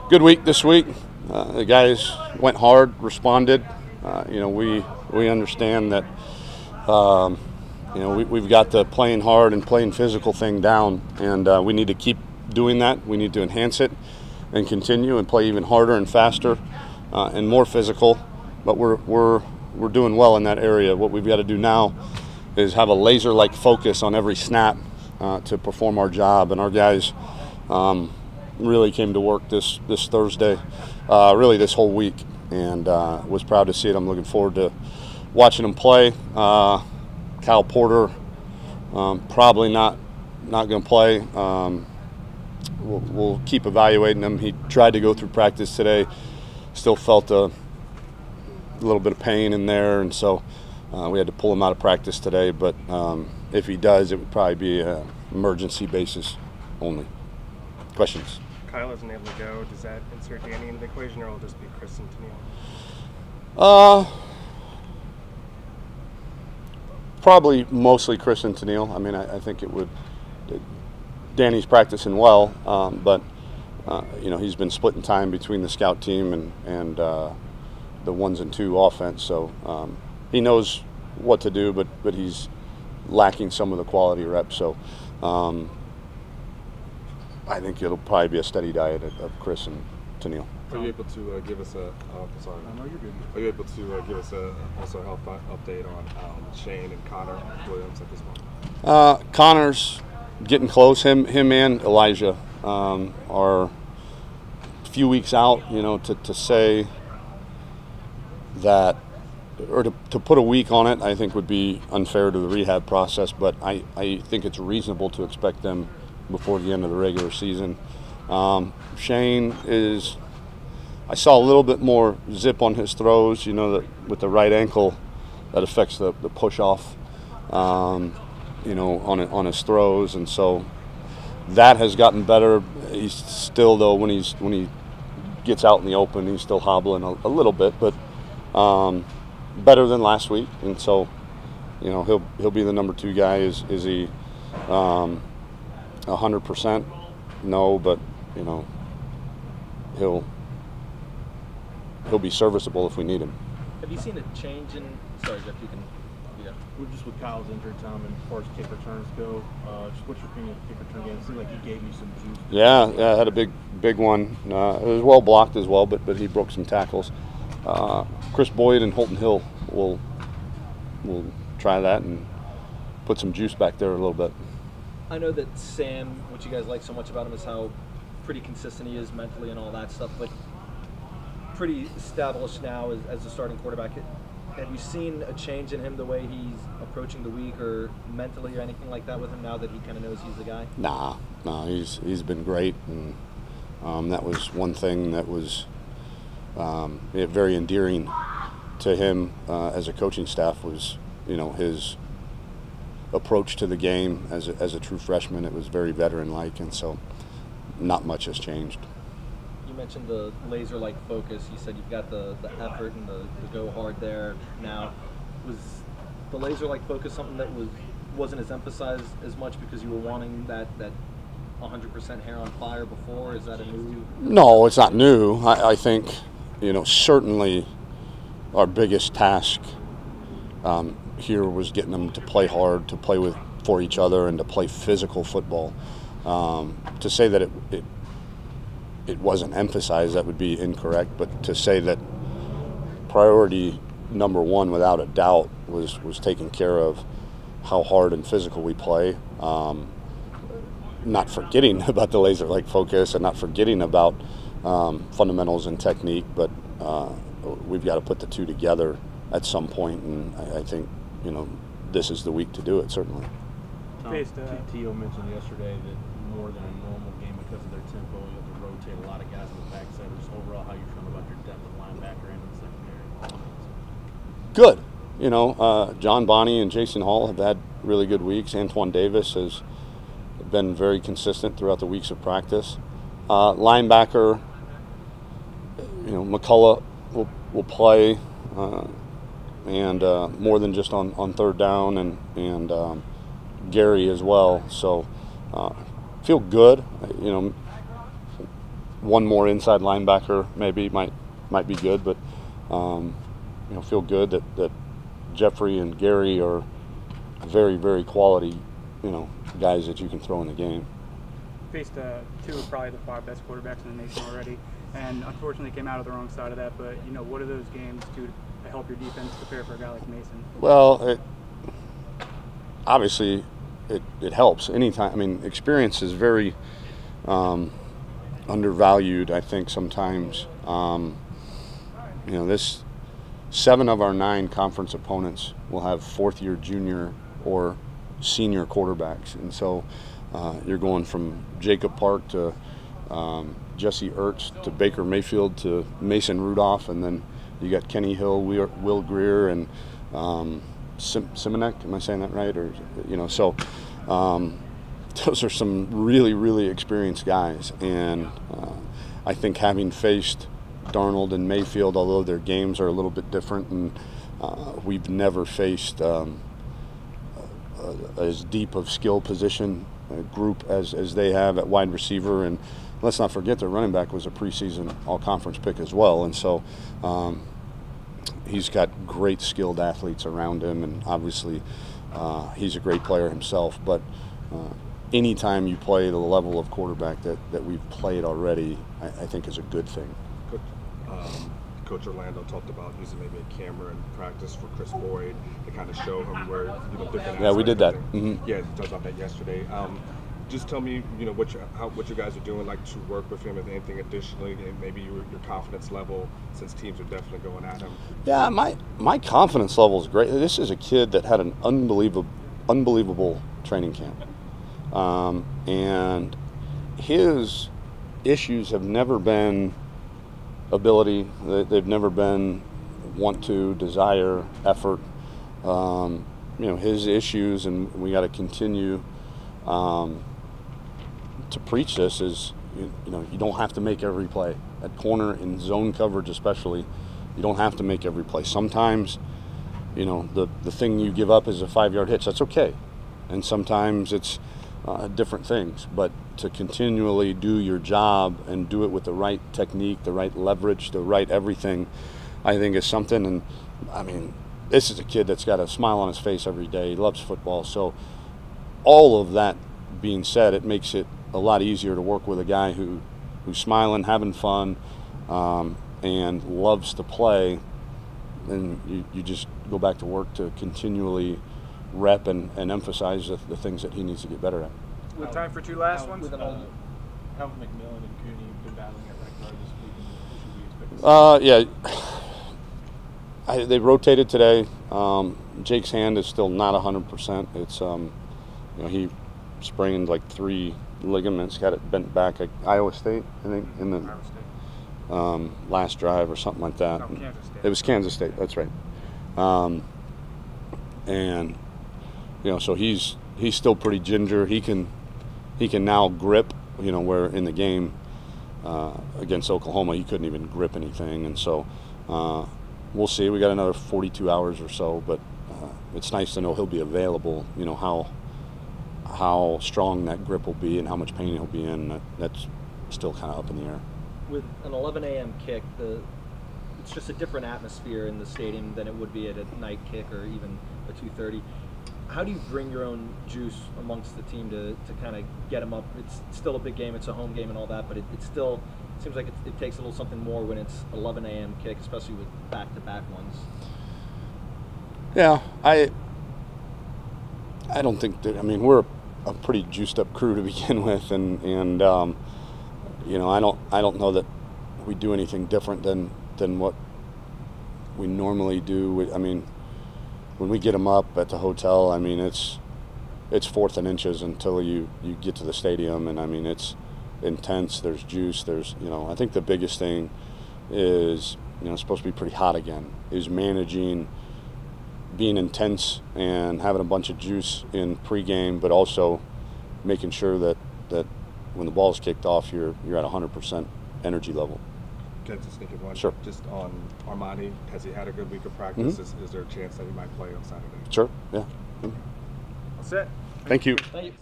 Good week this week. The guys went hard, responded. We understand that we've got the playing hard and playing physical thing down, and we need to keep doing that. We need to enhance it and continue and play even harder and faster and more physical. But we're doing well in that area. What we've got to do now is have a laser-like focus on every snap to perform our job. And our guys really came to work this Thursday, really this whole week, and was proud to see it. I'm looking forward to watching them play. Kyle Porter probably not going to play. We'll keep evaluating him. He tried to go through practice today, still felt a little bit of pain in there, and so we had to pull him out of practice today. But if he does, it would probably be an emergency basis only. Questions? Kyle isn't able to go. Does that insert Danny into the equation, or will it just be Chris and Tennille? Probably mostly Chris and Tennille. I mean, I think it would. Danny's practicing well, but he's been splitting time between the scout team and the 1s and 2 offense. So he knows what to do, but he's lacking some of the quality reps. So I think it'll probably be a steady diet of Chris and Tennille. Are you able to give us a? Sorry. No, you're good. Are you able to give us also a health update on Shane and Connor Williams at this moment? Connor's getting close. Him and Elijah are a few weeks out. To say that or to put a week on it, I think would be unfair to the rehab process. But I think it's reasonable to expect them before the end of the regular season. Shane is. I saw a little bit more zip on his throws, with the right ankle that affects the push off, on his throws, and so that has gotten better. He's still, though, when he gets out in the open, he's still hobbling a little bit, but better than last week, and so he'll be the number 2 guy. Is he 100%? No, but he'll be serviceable if we need him. Have you seen a change in? Sorry, Jeff, you can. Yeah. We're just with Kyle's injury time, and as far as kick returns go, just what's your opinion of the kick return game? It seemed like he gave you some juice. Yeah, I had a big one. It was well blocked as well, but he broke some tackles. Chris Boyd and Holton Hill will try that and put some juice back there a little bit. I know that Sam, what you guys like so much about him is how pretty consistent he is mentally and all that stuff, but pretty established now as a starting quarterback. Have you seen a change in him, the way he's approaching the week, or mentally, or anything like that with him now that he kind of knows he's the guy? Nah, he's been great, and that was one thing that was very endearing to him as a coaching staff was his approach to the game as a true freshman. It was very veteran-like, and so not much has changed. You mentioned the laser-like focus. You said you've got the effort and the go hard there now. Was the laser-like focus something that wasn't as emphasized as much because you were wanting that 100% hair on fire before? Is that a new? No, it's not new. I think certainly our biggest task here was getting them to play hard, to play for each other, and to play physical football. To say that it wasn't emphasized, that would be incorrect, but to say that priority number 1 without a doubt was taking care of how hard and physical we play, not forgetting about the laser-like focus and not forgetting about fundamentals and technique, but we've got to put the 2 together at some point, and I think this is the week to do it, certainly. T.O. mentioned yesterday that more than a normal game because of their tempo, you have to rotate a lot of guys in the backside. Just overall, how you're feeling about your depth of linebacker and the secondary? Good. John Bonney and Jason Hall have had really good weeks. Antoine Davis has been very consistent throughout the weeks of practice. Linebacker, McCullough will play, and more than just on third down, and Gary as well. So feel good. one more inside linebacker maybe might be good, but feel good that Jeffrey and Gary are very, very quality, guys that you can throw in the game. Faced two of probably the 5 best quarterbacks in the nation already, and unfortunately came out of the wrong side of that. But what do those games do to help your defense prepare for a guy like Mason? Well, obviously it helps anytime. I mean, experience is very undervalued, I think, sometimes. This 7 of our 9 conference opponents will have 4th-year junior or senior quarterbacks, and so you're going from Jacob Park to Jesse Ertz to Baker Mayfield to Mason Rudolph, and then you got Kenny Hill, Will Greer, and Simonek. Am I saying that right? Or so those are some really, really experienced guys, and I think having faced Darnold and Mayfield, although their games are a little bit different, and we've never faced as deep of skill position group as they have at wide receiver. And let's not forget their running back was a preseason all-conference pick as well, and so he's got great skilled athletes around him, and obviously he's a great player himself. But anytime you play the level of quarterback that we've played already, I think is a good thing. Coach Orlando talked about using maybe a camera in practice for Chris Boyd to kind of show him where different. Yeah, we did that. Mm-hmm. Yeah, you talked about that yesterday. Just tell me, what you guys are doing, like, to work with him, and anything additionally, and maybe your confidence level, since teams are definitely going at him. Yeah, my confidence level is great. This is a kid that had an unbelievable training camp, and his issues have never been ability. They've never been want to, desire, effort. His issues, and we got to continue to preach this, is you don't have to make every play. At corner, in zone coverage especially, you don't have to make every play. Sometimes the thing you give up is a 5-yard hitch. That's okay, and sometimes it's different things. But to continually do your job and do it with the right technique, the right leverage, the right everything, I think is something. And I mean, this is a kid that's got a smile on his face every day. He loves football. So all of that being said, it makes it a lot easier to work with a guy who's smiling, having fun, and loves to play. And you just go back to work to continually rep and emphasize the things that he needs to get better at. With time for 2 last ones? Calvin McMillan and Cooney have been battling at right guard this week. Should we expect Yeah, they rotated today. Jake's hand is still not 100%. It's he sprained like 3 ligaments, got it bent back at Iowa State, I think, in the last drive or something like that. No, Kansas State. It was Kansas State. That's right. And so he's still pretty ginger. He can now grip. Where in the game against Oklahoma he couldn't even grip anything, and so we'll see. We got another 42 hours or so, but it's nice to know he'll be available. How strong that grip will be and how much pain he'll be in. That's still kind of up in the air. With an 11 a.m. kick, it's just a different atmosphere in the stadium than it would be at a night kick or even a 2:30. How do you bring your own juice amongst the team to kind of get them up? It's still a big game, it's a home game and all that, but it still seems like it takes a little something more when it's 11 a.m. kick, especially with back-to-back ones. Yeah, I don't think that. I mean, we're a pretty juiced-up crew to begin with, and I don't know that we do anything different than what we normally do. I mean, when we get them up at the hotel, I mean, it's 4th and inches until you get to the stadium, and I mean, it's intense. There's juice. There's I think the biggest thing is it's supposed to be pretty hot again. Is managing being intense and having a bunch of juice in pregame, but also making sure that when the ball's kicked off, you're at 100% energy level. Can I just sneak in one? Sure. Just on Armani, has he had a good week of practice? Mm-hmm. Is there a chance that he might play on Saturday? Sure. Yeah. That's it. Thank you. Thank you.